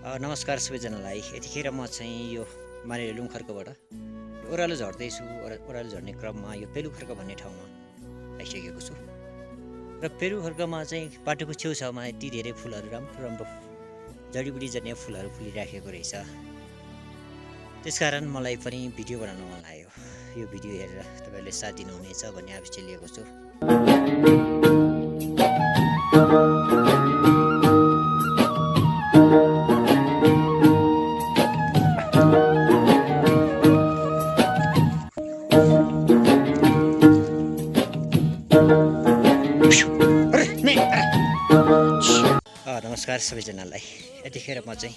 नमस्कार सबैजनालाई। यतिखेर म चाहिँ यो मानेर लुङखर्कबाट ओह्रालो झर्दैछु। ओह्रालो झर्ने क्रममा यो पेलुखर्क भन्ने ठाउँमा आइसकेको छु। र पेलुखर्कमा चाहिँ बाटोको छेउछाउमा यति धेरै फुलहरू राम्रो राम्रो जडीबुडी जन्य फुलहरू फुलिराखेको रहेछ। त्यसकारण मलाई पनि भिडियो बनाउन मन लाग्यो। यो भिडियो हेरेर तपाईँहरूले साथ दिनुहुनेछ भन्ने आशा लिएको छु। नमस्कार सबैजनालाई। यतिखेर म चाहिँ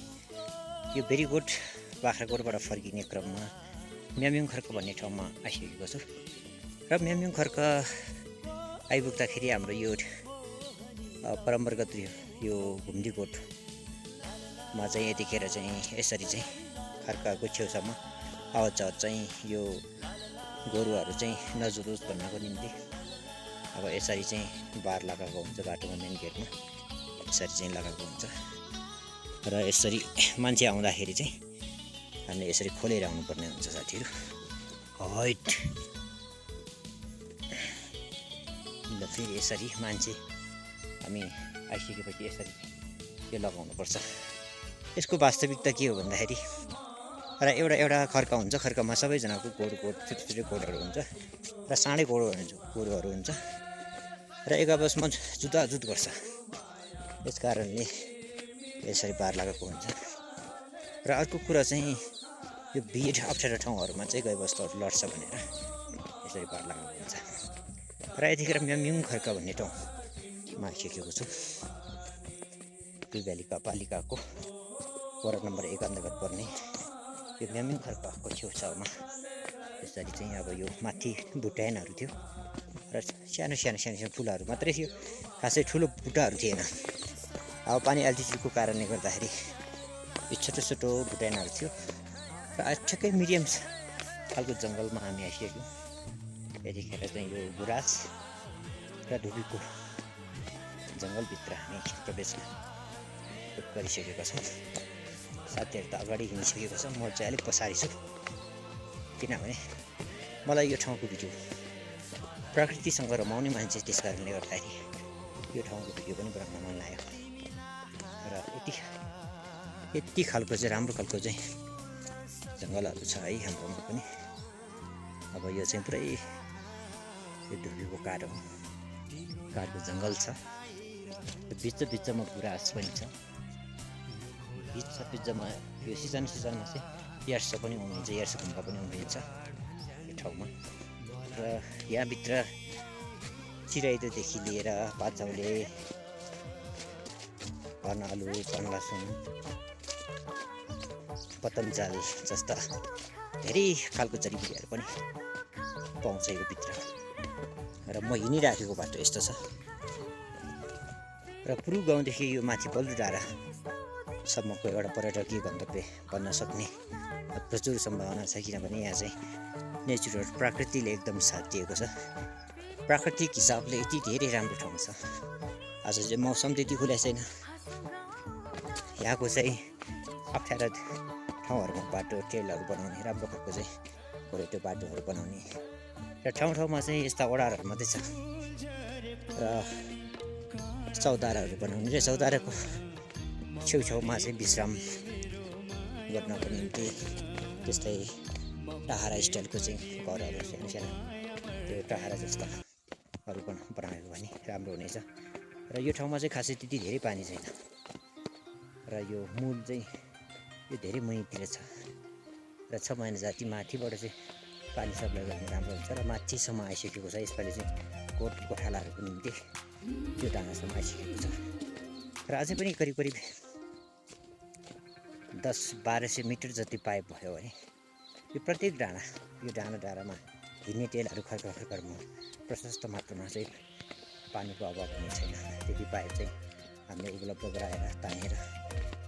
यो भेरीगोठ बाख्राकोटबाट फर्किने क्रममा म्याम्युङ खर्क भन्ने ठाउँमा आइसकेको छु। र म्याम्युङ खर्क आइपुग्दाखेरि हाम्रो यो परम्परागत यो घुम्दीकोटमा चाहिँ यतिखेर चाहिँ यसरी चाहिँ खर्काको छेउछाउमा आवाज चाहिँ यो गोरुहरू चाहिँ नजुरोस् भन्नको निम्ति अब यसरी चाहिँ बार लगाएको हुन्छ। बाटोमा मेन गेटमा यसरी चाहिँ लगाएको हुन्छ। र यसरी मान्छे आउँदाखेरि चाहिँ हामीले यसरी खोलेर आउनुपर्ने हुन्छ साथीहरू। हाइट ल फेरि यसरी मान्छे हामी आइसकेपछि यसरी यो लगाउनुपर्छ। यसको वास्तविकता के हो भन्दाखेरि र एउटा खर्का हुन्छ। खर्कामा सबैजनाको गोरु छुट्टै गोरुहरू हुन्छ र साँडै गोरुहरू हुन्छ र एक आपसमा जुधाजुध गर्छ। यस कारणले यसरी बार लगाएको हुन्छ। र अर्को कुरा चाहिँ यो भिड अप्ठ्यारो ठाउँहरूमा चाहिँ गाईबस्तुहरू लड्छ भनेर यसरी बार लगाएको हुन्छ। र यतिखेर म्याम्युङ खर्क भन्ने ठाउँमा आइसकेको छु। कुलभ्याली पालिकाको वडा नम्बर 1 अन्तर्गत पर्ने यो म्याम्युङ खर्कको छेउछाउमा यसरी चाहिँ अब यो माथि भुटानहरू थियो र सानो फुलहरू मात्रै थियो। खासै ठुलो बुट्टाहरू थिएन। अब पानी एल्टिट्युडको कारणले गर्दाखेरि यो छोटो भुटानहरू थियो र ठ्याक्कै मिडियम खालको जङ्गलमा हामी आइसक्यौँ। यतिखेर चाहिँ यो गुराँस र धुपीको जङ्गलभित्र हामी प्रवेश गरिसकेका छौँ। साथीहरू त अगाडि हिँडिसकेको छ, म चाहिँ अलिक पछाडि छु। किनभने मलाई यो ठाउँको भिडियो प्रकृतिसँग रमाउने मान्छे, त्यस कारणले गर्दाखेरि यो ठाउँको भिडियो पनि बनाउन मन लाग्यो। र यति खालको चाहिँ राम्रो खालको चाहिँ जङ्गलहरू छ है हाम्रोमा पनि। अब यो चाहिँ पुरै यो धुपीको काठको जङ्गल छ। बिचमा गुराँस पनि छ। बिचमा यो सिजनमा चाहिँ यार्स पनि हुनुहुन्छ, यार्स गुम्बा पनि हुनुहुन्छ यो ठाउँमा। र यहाँभित्र चिराइतोदेखि लिएर पाचौले, कर्णालु, कर्णलासुन, पतञ्जल जस्ता धेरै खालको जडीबुटीहरू पनि पाउँछ यो भित्र। र म हिँडिराखेको बाटो यस्तो छ। र पुरु गाउँदेखि यो माथि बल्दु डाँडासम्मको एउटा पर्यटकीय गन्तव्य बन्न सक्ने प्रचुर सम्भावना छ। किनभने यहाँ चाहिँ नेचुरल प्रकृतिले एकदम साथ दिएको छ। प्राकृतिक हिसाबले यति धेरै राम्रो ठाउँ छ। आज चाहिँ मौसम त्यति खुला छैन। यहाँको चाहिँ अप्ठ्यारा ठाउँहरूमा बाटो ट्रेलहरू बनाउने, राम्रो खालको चाहिँ गोरेटो बाटोहरू बनाउने र ठाउँमा चाहिँ यस्ता ओडारहरू मात्रै छ। र चौताराहरू बनाउने र चौताराको छेउछाउमा चाहिँ विश्राम गर्नको निम्ति त्यस्तै टहारा स्टाइलको चाहिँ घरहरू सानो त्यो टहारा जस्ताहरू बनायो भने राम्रो हुनेछ। र यो ठाउँमा चाहिँ खासै त्यति धेरै पानी छैन। र यो मूल चाहिँ यो धेरै मुनितिर छ। र 6 महिना जाति माथिबाट चाहिँ पानी सप्लाई गर्ने राम्रो हुन्छ। र माथिसम्म आइसकेको छ। यसपालि चाहिँ गोठालाहरूको निम्ति यो डाँडासम्म आइसकेको छ। र अझै पनि करिब 10-1200 मिटर जति पाइप भयो भने यो प्रत्येक यो डाँडामा हिँड्ने टेलहरू खर्कमा प्रशस्त मात्रामा चाहिँ पानीको अभाव हुने छैन। त्यति पाइप चाहिँ हामीले उपलब्ध गराएर तानेर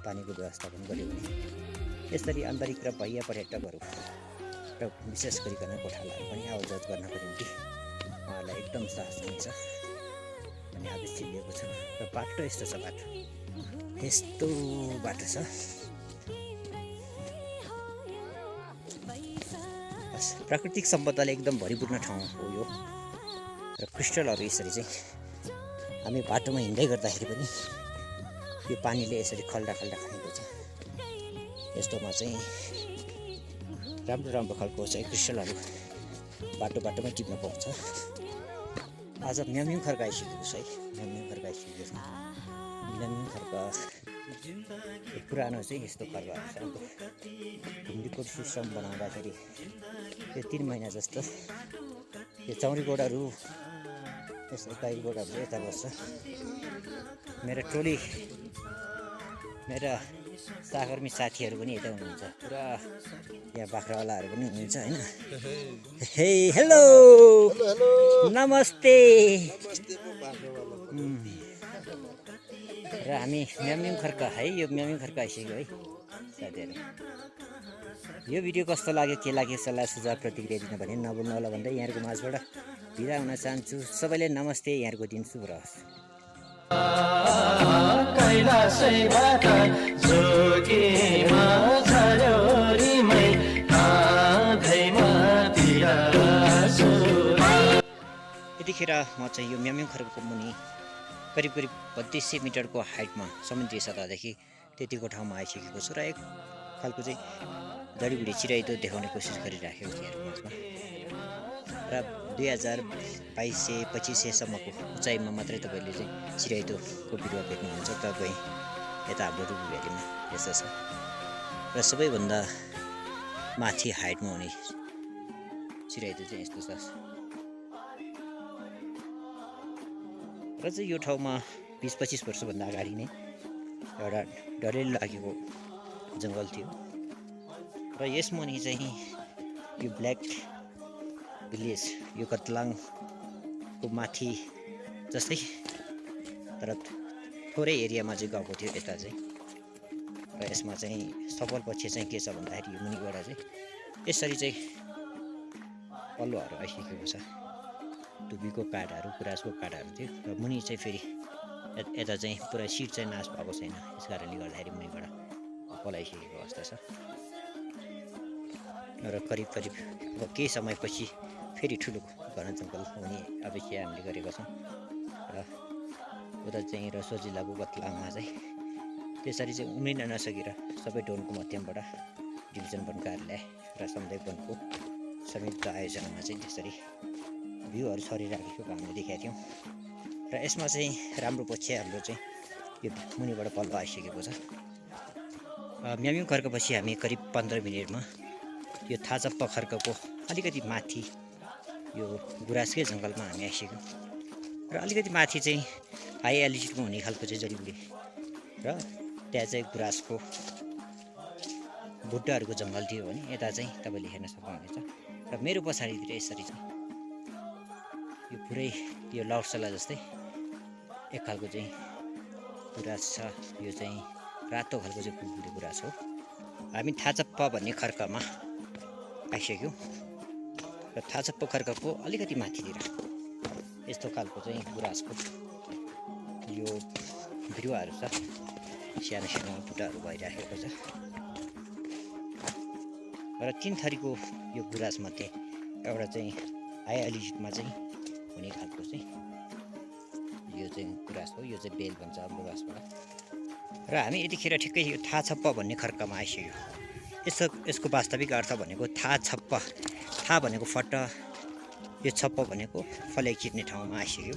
पानीको व्यवस्थापन गर्यो भने यसरी आन्तरिक र बाह्य पर्यटकहरू र विशेष गरिकन गोठालाहरू पनि आवाजात गर्नको निम्ति उहाँहरूलाई एकदम साहस हुन्छ भन्ने आदेश लिएको छ। र बाटो यस्तो छ, बाटो छ। प्राकृतिक सम्पदाले एकदम भरिपूर्ण ठाउँ हो यो। र क्रिस्टलहरू यसरी चाहिँ हामी बाटोमा हिँड्दै गर्दाखेरि पनि यो पानीले यसरी खल्डा खानेको छ। यस्तोमा चाहिँ राम्रो खालको चाहिँ क्रिस्टलहरू बाटोमै टिप्न पाउँछ। आज म्याम्युङ खर्क आइसकेको छ है। म्याम्युङ खर्क आइसकेको छ। म्याम्युङ खर्क पुरानो चाहिँ यस्तो खर्कहरू छ। ढुङ्ग्रीको सिस्टम बनाउँदाखेरि यो 3 महिना जस्तो यो चौरी गोडाहरू यस्तो गाई गोडाहरू चाहिँ यता बस्छ। मेरा सहकर्मी साथीहरू पनि यता हुनुहुन्छ। पुरा यहाँ बाख्रावालाहरू पनि हुनुहुन्छ हैन। हे हेलो नमस्ते। र हामी म्याम्युङ खर्क है, यो म्याम्युङ खर्क आइसक्यो है साथीहरू। यो भिडियो कस्तो लाग्यो, के लाग्यो, सल्लाह सुझाव प्रतिक्रिया दिन भने नभुल्नु होला भन्दै यहाँहरूको माझबाट बिदा हुन चाहन्छु। सबैले नमस्ते, यहाँहरूको दिन शुभ रहोस्। यतिखेर म चाहिँ यो म्याम्युङ खर्कको मुनि करिब 3200 मिटरको हाइटमा समुद्री सतहदेखि त्यतिको ठाउँमा आइसकेको छु। र एक खालको चाहिँ जडीबुटी चिराइतो देखाउने कोसिस गरिराखेको थिएँ माझमा। र 2200-2500 सम्मको उचाइमा मात्रै तपाईँले चाहिँ चिराइतोको बिरुवा भेट्नुहुन्छ। तपाईँ यता हाम्रो रुबी भ्यालीमा यस्तो छ। र सबैभन्दा माथि हाइटमा हुने चिराइतो चाहिँ यस्तो छ। र चाहिँ यो ठाउँमा 20-25 वर्षभन्दा अगाडि नै एउटा डरैलो लागेको जङ्गल थियो। र यसमुनि चाहिँ यो ब्ल्याक भिलेज, यो कतलाङको माथि जस्तै तर थोरै एरियामा चाहिँ गएको थियो यता चाहिँ। र यसमा चाहिँ सफल पक्ष चाहिँ के छ भन्दाखेरि यो मुनिबाट चाहिँ यसरी चाहिँ पल्लोहरू आइसकेको छ। धुबीको काँडाहरू, गुराँसको काँडाहरू थियो। र मुनि चाहिँ फेरि यता चाहिँ पुरा सिड चाहिँ नाश भएको छैन। यस कारणले गर्दाखेरि मुनिबाट पलाइसकेको अवस्था छ। र करिब अब केही समयपछि फेरि ठुलो घना जङ्गल हुने अपेक्षा हामीले गरेका छौँ। र उता चाहिँ रसुवा जिल्लाको कतलाङमा चाहिँ त्यसरी चाहिँ उम्रिन नसकेर सबै डोनको मध्यमबाट डिभिजन वन कार्यालय र समुदाय वनको संयुक्त आयोजनामा चाहिँ त्यसरी भ्यूहरू छरिराखेको हामीले देखेका थियौँ। र यसमा चाहिँ राम्रो पक्ष हाम्रो चाहिँ यो मुनिबाट पल्लो आइसकेको छ। म्याम्युङ खर्कपछि हामी करिब 15 मिनटमा यो थाचप्पा खर्कको अलिकति माथि यो गुराँसकै जङ्गलमा हामी आइसक्यौँ। र अलिकति माथि चाहिँ हाई एल्टिट्युडमा हुने खालको चाहिँ जडीबुटी र त्यहाँ चाहिँ गुराँसको बुट्टाहरूको जङ्गल थियो भने यता चाहिँ तपाईँले हेर्न सक्नुहुनेछ। र मेरो पछाडितिर यसरी चाहिँ यो पुरै यो लौटसला जस्तै एक खालको चाहिँ गुराँस छ। यो चाहिँ रातो खालको चाहिँ फुलफुले गुराँस हो। हामी थाचप्पा भन्ने खर्कमा आइसक्यौँ। र थाचप्पा खर्कको अलिकति माथितिर यस्तो खालको चाहिँ गुराँसको यो बिरुवाहरू छ। सानो बुट्टाहरू भइराखेको छ। र 3 थरीको यो गुराँसमध्ये एउटा चाहिँ हाई एल्टिट्युडमा चाहिँ हुने खालको चाहिँ यो चाहिँ गुराँस हो। यो चाहिँ बेल भन्छ हाम्रो भाषामा। र हामी यतिखेर ठिक्कै यो थाचप्पा भन्ने खर्कमा आइसक्यो। यसको वास्तविक अर्थ भनेको थाचप्पा, था भनेको फट्ट, यो छप्प भनेको फल्याइ चिर्ने ठाउँमा आइसक्यो।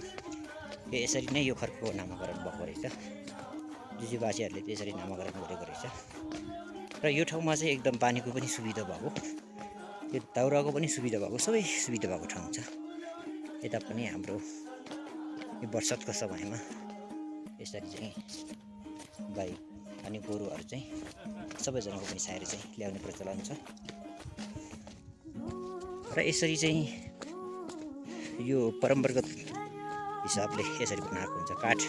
यो यसरी नै यो खर्कको नामाकरण भएको रहेछ। जुजुबासीहरूले त्यसरी नामाकरण गरेको रहेछ। र यो ठाउँमा चाहिँ एकदम पानीको पनि सुविधा भएको, यो दाउराको पनि सुविधा भएको, सबै सुविधा भएको ठाउँ छ। यता पनि हाम्रो यो बर्सातको समयमा यसरी चाहिँ गाई अनि गोरुहरू चाहिँ सबैजनाको मिसाएर चाहिँ ल्याउने प्रचलन छ। र यसरी चाहिँ यो परम्परागत हिसाबले यसरी बनाएको हुन्छ। काठ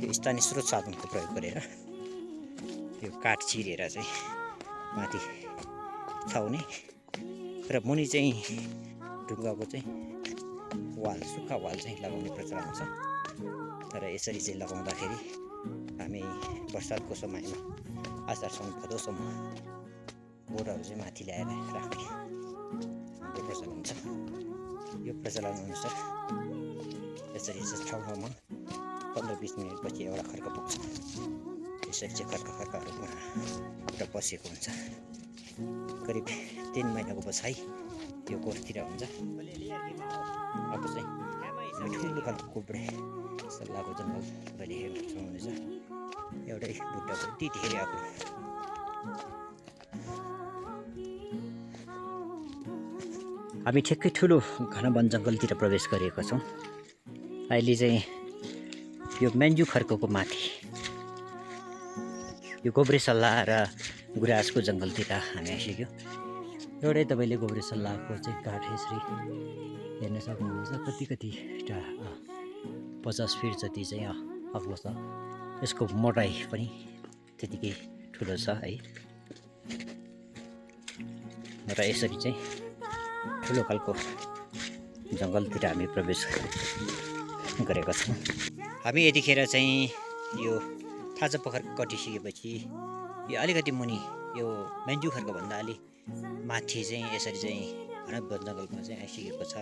यो स्थानीय स्रोत साधनको प्रयोग गरेर यो काठ चिरेर चाहिँ माथि छाउने र मुनि चाहिँ ढुङ्गाको चाहिँ वाल, सुक्खा वाल चाहिँ लगाउने प्रचलन छ। र यसरी चाहिँ लगाउँदाखेरि हामी बर्सातको समयमा असार साउन भदौसम्म बोराहरू चाहिँ माथि ल्याएर राख्ने हाम्रो प्रचलन छ। यो प्रचलन अनुसार यसरी चाहिँ ठाउँमा 15-20 मिनटपछि एउटा खर्क पुग्छ। यसरी चाहिँ खर्काहरूमा एउटा बसेको हुन्छ। करिब 3 महिनाको बसाइ यो कोर्सतिर हुन्छ। अब चाहिँ ठुलो खालको कोब्रे सल्लाहको जङ्गल तपाईँले हेर्न सक्नुहुनेछ। एउटै बुट्टाको त्यतिखेर आएको। हामी ठ्याक्कै ठुलो घना वन जङ्गलतिर प्रवेश गरेका छौँ। अहिले चाहिँ यो मेन्जु खर्कको माथि यो गोब्रे सल्लाह र गुराँसको जङ्गलतिर हामी आइसक्यो। एउटै तपाईँले गोब्रे सल्लाहको चाहिँ काठ यसरी हेर्न सक्नुहुन्छ। कति 50 फिट जति चाहिँ अग्लो छ। यसको मोटाइ पनि त्यतिकै ठुलो छ है। र यसरी चाहिँ ठुलो खालको जङ्गलतिर हामी प्रवेश गरेका छौँ। हामी यतिखेर चाहिँ यो थाजा पोखर कटिसकेपछि यो अलिकति मुनि यो मेन्जु खर्कभन्दा अलि माथि चाहिँ यसरी चाहिँ घना वन जङ्गलमा चाहिँ आइसकेको छ।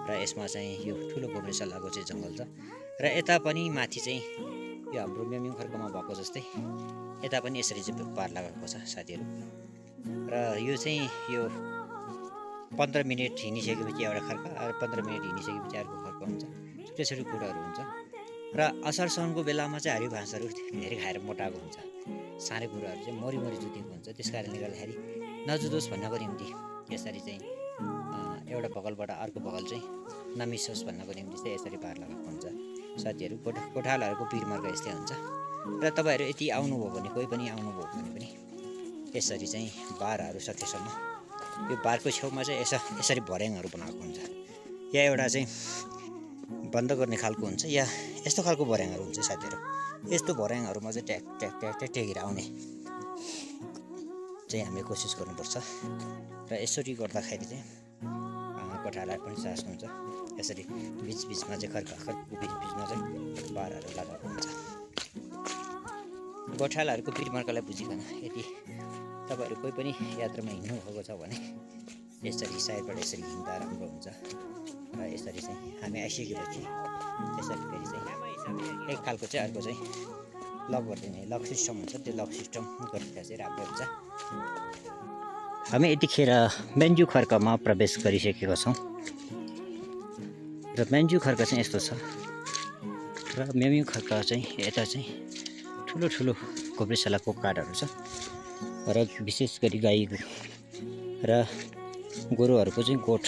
र यसमा चाहिँ यो ठुलो गोब्रे सल्लाहको चाहिँ जङ्गल छ। र यता पनि माथि चाहिँ यो हाम्रो मेम्यु खर्कमा भएको जस्तै यता पनि यसरी चाहिँ पार लगाएको छ साथीहरू। र यो चाहिँ यो 15 मिनट हिँडिसकेपछि एउटा खर्क, 15 मिनट हिँडिसकेपछि अर्को खर्क हुन्छ। छुट्टै छुट्टै कुराहरू हुन्छ। र असार साउनको बेलामा चाहिँ हरियो घाँसहरू धेरै खाएर मोटाएको हुन्छ। साह्रै कुराहरू चाहिँ मरि जुतेको हुन्छ। त्यस कारणले गर्दाखेरि नजुतोस् भन्नको निम्ति यसरी चाहिँ एउटा बगलबाट अर्को बगल चाहिँ नमिसोस् भन्नको निम्ति चाहिँ यसरी पार लगाएको हुन्छ साथीहरू। गोठालाहरूको पिरमर्का यस्तै हुन्छ। र तपाईँहरू यति आउनुभयो भने, कोही पनि आउनुभयो भने पनि यसरी चाहिँ बारहरू सकेसम्म यो बारको छेउमा चाहिँ यसरी भर्याङहरू बनाएको हुन्छ। या एउटा चाहिँ बन्द गर्ने खालको हुन्छ, या यस्तो खालको भर्याङहरू हुन्छ साथीहरू। यस्तो भर्याङहरूमा चाहिँ ट्याक टेकेर आउने चाहिँ हामीले कोसिस गर्नुपर्छ। र यसरी गर्दाखेरि चाहिँ गोठाला पनि सास हुन्छ। यसरी बिचमा चाहिँ खर्कको बिचमा चाहिँ बारहरू लगाएको हुन्छ। गोठालाहरूको पिरमर्कालाई बुझिकन यदि तपाईँहरू कोही पनि यात्रामा हिँड्नु भएको छ भने यसरी साइडबाट यसरी हिँड्दा राम्रो हुन्छ। र यसरी चाहिँ हामी आइसकेपछि यसरी फेरि चाहिँ एक खालको चाहिँ अर्को चाहिँ लक गरिदिने लक सिस्टम हुन्छ। त्यो लक सिस्टम गरिदिँदा चाहिँ राम्रो हुन्छ। हामी यतिखेर मेन्जु खर्कमा प्रवेश गरिसकेका छौँ। र मेन्जु खर्क चाहिँ यस्तो छ। र मेम्यु खर्क चाहिँ यता चाहिँ ठुलो गोब्रे सल्लाहको काठहरू छ। र विशेष गरी गाई र गोरुहरूको चाहिँ गोठ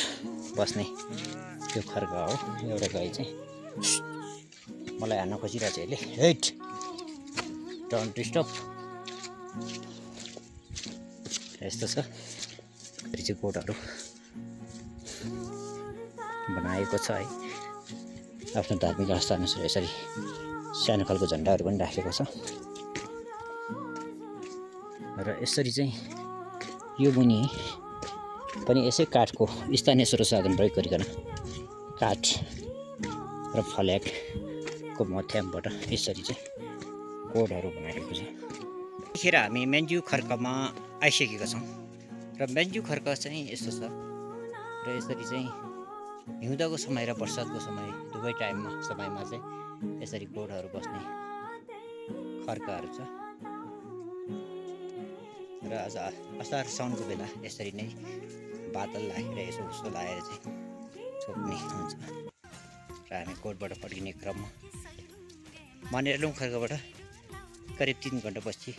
बस्ने त्यो खर्क हो। एउटा गाई चाहिँ मलाई हान्न खोजिरहेको छ यसले। Hate don't disturb. यस्तो छ। फेरि चाहिँ गोठहरू बनाएको छ है। आफ्नो धार्मिक आस्था अनुसार यसरी सानो खालको झन्डाहरू पनि राखेको छ। र यसरी चाहिँ यो मुनि पनि यसै काठको स्थानीय स्रोत साधन प्रयोग गरिकन काठ र फल्याकको मध्यमबाट यसरी चाहिँ कोडहरू बनाएको छ। यतिखेर हामी मेन्जु खर्कमा आइसकेका छौँ। र मेन्जु खर्क चाहिँ यस्तो छ। र यसरी चाहिँ हिउँदको समय र वर्षाको समय दुवै समयमा चाहिँ यसरी कोडहरू बस्ने खर्कहरू छ। र अझ असार साउनको बेला यसरी नै बादल लागेर यसो लागेर चाहिँ छोप्ने हुन्छ। र हामी कोटबाट फर्किने क्रममा मानेरलुङ खर्कबाट करिब 3 घन्टापछि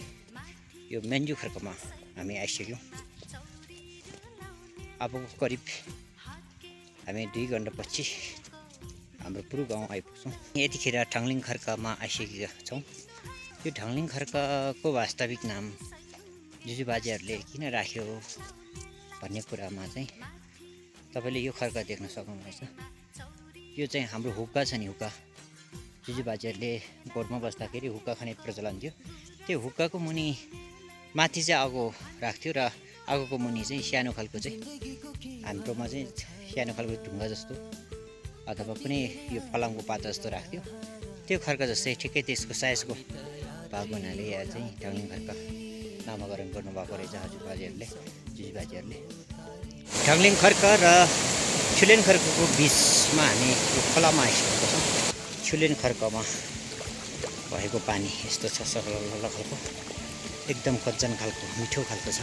यो मेन्जु खर्कमा हामी आइसक्यौँ। अब करिब हामी 2 घन्टापछि हाम्रो पुरो गाउँ आइपुग्छौँ। यतिखेर ठाङलिङ खर्कमा आइसकेका छौँ। यो ठाङलिङ खर्कको वास्तविक नाम जुजुबाजेहरूले किन राख्यो भन्ने कुरामा चाहिँ तपाईँले यो खर्क देख्न सक्नुहुनेछ। यो चाहिँ हाम्रो हुक्का छ नि, हुक्का जुजुबाजेहरूले गोठमा बस्दाखेरि हुक्का खाने प्रचलन थियो। त्यो हुक्काको मुनि माथि चाहिँ आगो राख्थ्यो र आगोको मुनि चाहिँ सानो खालको चाहिँ हाम्रोमा चाहिँ सानो खालको ढुङ्गा जस्तो अथवा कुनै यो फलामको पाता जस्तो राख्थ्यो। त्यो खर्क जस्तै ठिकै त्यसको साइजको भएको हुनाले यहाँ चाहिँ ठाङलिङ खर्क नामाकरण गर्नुभएको रहेछ जुजुबाजेहरूले। ढाङ्लिङ खर्क र छुलेन खर्कको बिचमा हामी यो खोलामा आइसकेको छौँ। छुलेन खर्कमा भएको पानी यस्तो छ, सरल खालको, एकदम कञ्चन खालको, मिठो खालको छ।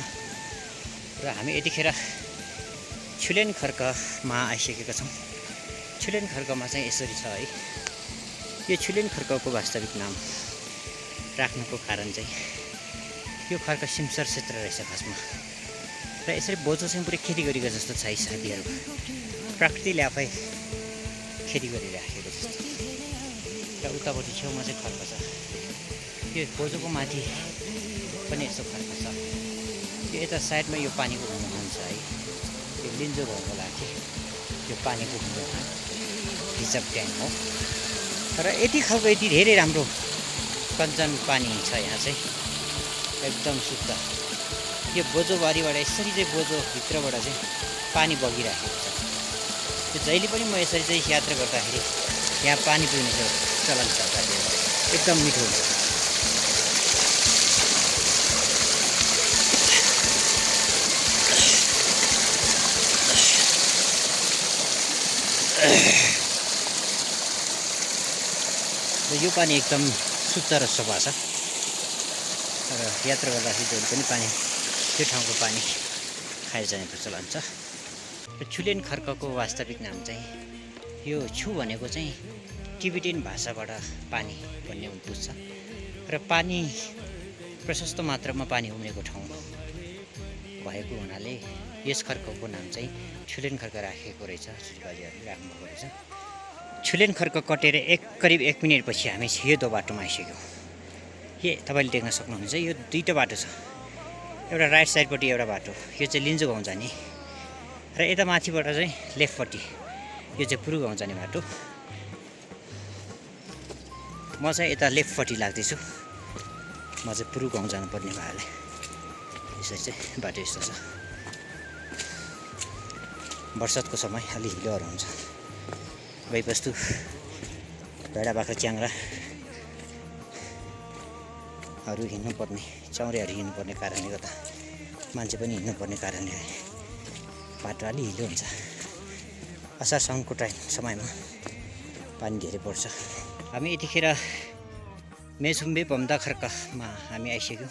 र हामी यतिखेर छुलेन खर्कमा आइसकेका छौँ। छुलेन खर्कमा चाहिँ यसरी छ है। यो छुलेन खर्कको वास्तविक नाम राख्नुको कारण चाहिँ यो खर्क सिमसर क्षेत्र रहेछ खासमा। र यसरी बोजो चाहिँ पुरै खेती गरेको जस्तो छ साथीहरू। प्रकृतिले आफै खेती गरिराखेको जस्तो। र उतापट्टि छेउमा चाहिँ खर्क छ। यो बोजोको माथि पनि यस्तो खर्क छ। यो यता साइडमा यो पानीको मुहान छ है। यो लिन्जो भएको लागि यो पानीको मुहान रिजर्भ ड्याम हो। र यति खालको यति धेरै राम्रो कञ्चन पानी छ यहाँ चाहिँ, एकदम शुद्ध। यो बोजोबारीबाट यसरी चाहिँ बोजोभित्रबाट चाहिँ पानी बगिरहेको छ। त्यो जहिले पनि म यसरी चाहिँ यात्रा गर्दाखेरि यहाँ पानी पिउने चलन छ साथीहरू, एकदम मिठो हुन्छ। यो पानी एकदम शुद्ध र सफा छ। र यात्रा गर्दाखेरि जहिले पनि पानी त्यो ठाउँको पानी खाएर जाने प्रचलन छ। र छुलेन खर्कको वास्तविक नाम चाहिँ यो छु भनेको चाहिँ टिबेटियन भाषाबाट पानी भन्ने बुझ्छ। र पानी प्रशस्त मात्रामा पानी उम्रेको ठाउँ भएको हुनाले यस खर्कको नाम चाहिँ छुलेन खर्क राखेको रहेछ। बाजेहरूले राख्नुभएको रहेछ। छुलेन खर्क कटेर करिब 1 मिनेटपछि हामी यो बाटोमा आइसक्यौँ। तपाईँले देख्न सक्नुहुन्छ यो दुईवटा बाटो छ। एउटा राइट साइडपट्टि एउटा बाटो, यो चाहिँ लिन्जो गाउँ जाने, र यता माथिबाट चाहिँ लेफ्टपट्टि यो चाहिँ पुरु गाउँ जाने बाटो। म चाहिँ यता लेफ्टपट्टि लाग्दैछु। म चाहिँ पुरु गाउँ जानुपर्ने भएले यसरी चाहिँ बाटो यस्तो छ। बर्सातको समय अलि हिलोहरू हुन्छ। गाईबस्तु, भेडा बाख्रा, च्याङ्ग्राहरू हिँड्नुपर्ने, चौरेहरू हिँड्नुपर्ने कारणले गर्दा, मान्छे पनि हिँड्नुपर्ने कारणले बाटो अलि हिलो हुन्छ। असार साउनको समयमा पानी धेरै पर्छ। हामी यतिखेर मेछुम्बे भम्दा खर्कमा हामी आइसक्यौँ।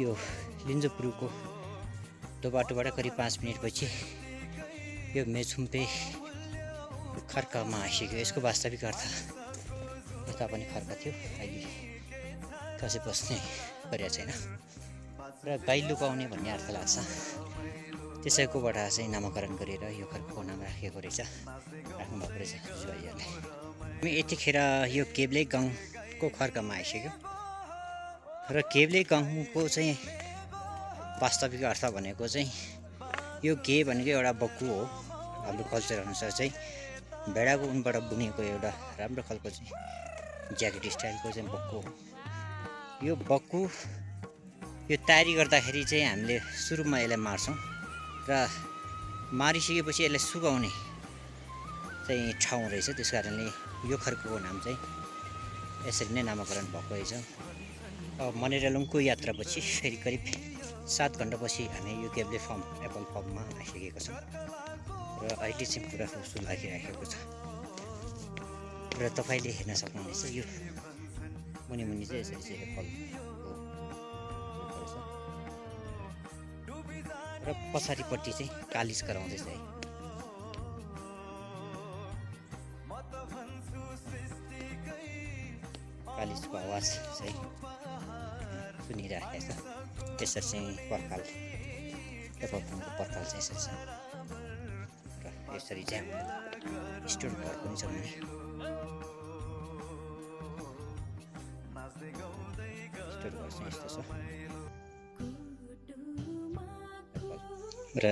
यो लिन्जोपुरको त्यो बाटोबाट करिब 5 मिनेटपछि यो मेछुम्बे खर्कमा आइसक्यो। यसको वास्तविक अर्थ यता पनि खर्क थियो, अहिले कसै बस्ने गरेको छैन। र गाई लुकाउने भन्ने अर्थ लाग्छ। त्यसैकोबाट चाहिँ नामकरण गरेर यो खर्कको नाम राखेको रहेछ, राख्नुभएको रहेछ जुवाईहरूले। हामी यतिखेर यो केब्ले गाउँको खर्कमा आइसक्यो। र केब्ले गाउँको चाहिँ वास्तविक अर्थ भनेको चाहिँ यो गे भनेको एउटा बक्कु हो। हाम्रो कल्चर अनुसार चाहिँ भेडाको उनबाट बुनेको एउटा राम्रो खालको चाहिँ ज्याकेट स्टाइलको चाहिँ बक्कु हो। यो बक्कु यो तयारी गर्दाखेरि चाहिँ हामीले सुरुमा यसलाई मार्छौँ र मारिसकेपछि यसलाई सुकाउने चाहिँ ठाउँ रहेछ। त्यस कारणले यो खर्कको नाम चाहिँ यसरी नै नामकरण भएको रहेछ। अब मनेरालुङको यात्रापछि फेरि करिब 7 घन्टापछि हामी यो केब्ले फर्म एप्पल फर्ममा आइसकेको छौँ। र अहिले चाहिँ पुरा खुसी लागिरहेको छ। र तपाईँले हेर्न सक्नुहुनेछ यो मुनि चाहिँ यसरी चाहिँ एप्पल र पछाडिपट्टि चाहिँ कालिज गराउँदैछ है। कालिजको आवाज चाहिँ सुनिरहेको छ। त्यसरी चाहिँ पर्खाल एप्पल फर्मको पर्खाल चाहिँ यसरी छ। र यसरी चाहिँ हाम्रो स्टोर घर पनि छ भने स्टोर घर चाहिँ यस्तो छ। र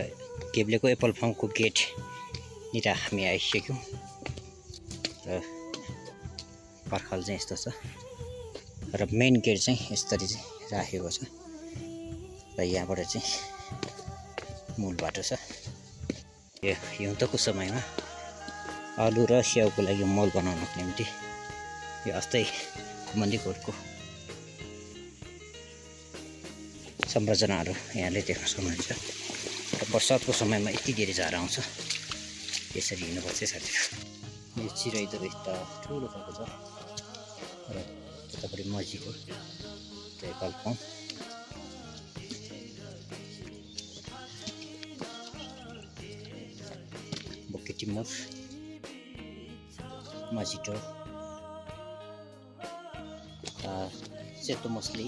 केब्लेको एप्पल फार्मको गेटनिर हामी आइसक्यौँ। र पर्खाल चाहिँ यस्तो छ। र मेन गेट चाहिँ यसरी चाहिँ राखेको छ। र यहाँबाट चाहिँ मूल बाटो छ। यो हिउँदको समयमा आलु र स्याउको लागि मल बनाउनको निम्ति यो अस्तै मन्दिरको संरचनाहरू यहाँले देख्न सक्नुहुन्छ। र बर्सातको समयमा यति धेरै झार आउँछ, यसरी हिँड्नुपर्छ साथीहरू। यो चिराइ त यता ठुलो खालको छ र यतापट्टि मस्जिद हो, कालपङ। बुकिट टिमुर मस्जिद हो, सेतो मछली